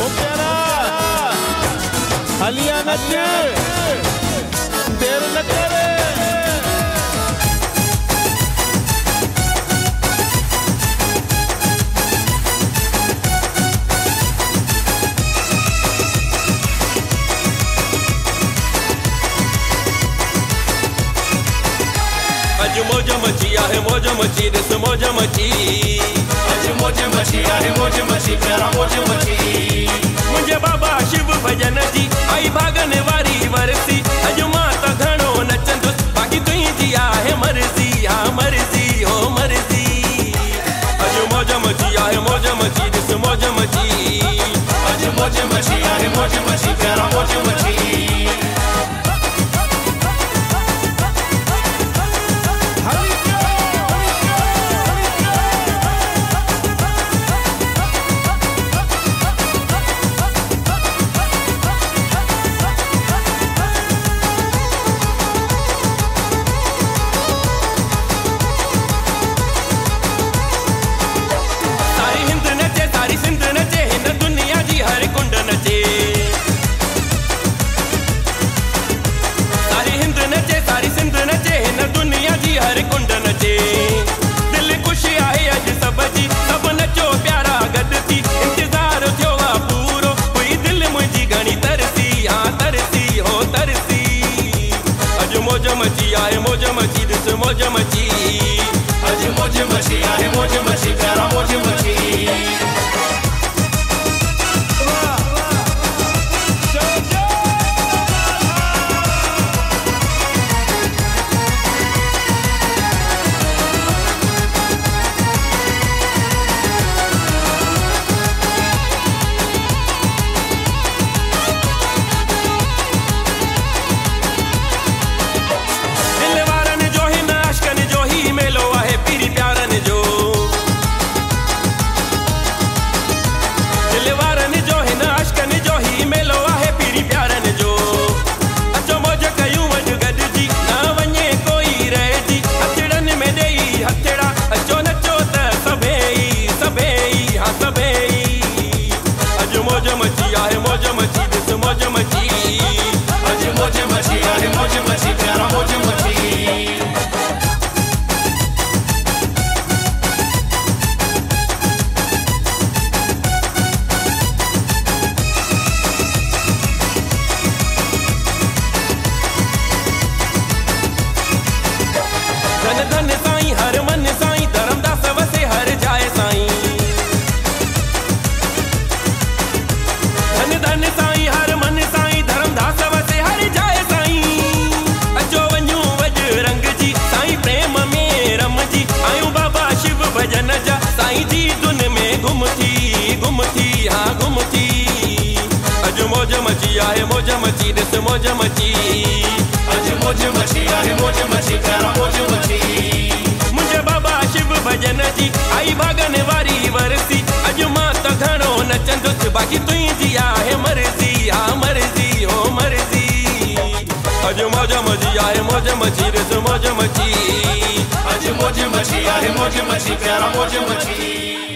ओ प्यारा हलिया नच देर न करे। अज मौज मची आहे मौज मची ॾिस मौज मची। अज मौज मची आहे मौज मची प्यारा मौज मची। मुंहिंजे बाबा शिव भजन जी आई भागन वारी वरसी। अज मां त घणो नचंदुसि बाक़ी तुंहिंजी आहे मर्ज़ी हा मर्ज़ी हो मर्ज़ी। अज मौज मची आहे मौज मची ॾिस मौज मची। अज मौज मची आहे मौज मची प्यारा मौज मची। आहे मौज मची ॾिस मौज मची। अज मौज मची आहे मौज मची प्यारा मौज मची। धन साईं हर मन साईं धर्मदास वसे हर जाए साईं। धन धन साईं हर मन साईं धर्मदास वसे हर जाए साईं। अचो वञूं बजरंग जी साईं प्रेम में रम जी। आयूं बाबा शिव भजन जा साईं जी धुन में गुम थी हाँ गुम थी। अज मौज मची आहे मौज मची ॾिस मौज मची। अज मौज मची आहे मौज मची प्यारा मौज मची। मुंहिंजे बाबा शिव भजन जी आई भागन वारी वरसी। अज मां त घणो नचंदुसि बाक़ी तुंहिंजी आहे मर्ज़ी हा मर्ज़ी हो मर्ज़ी। अज मौज मची आहे मौज मची ॾिस मौज मची। अज मौज मची आहे मौज मची प्यारा मौज मची।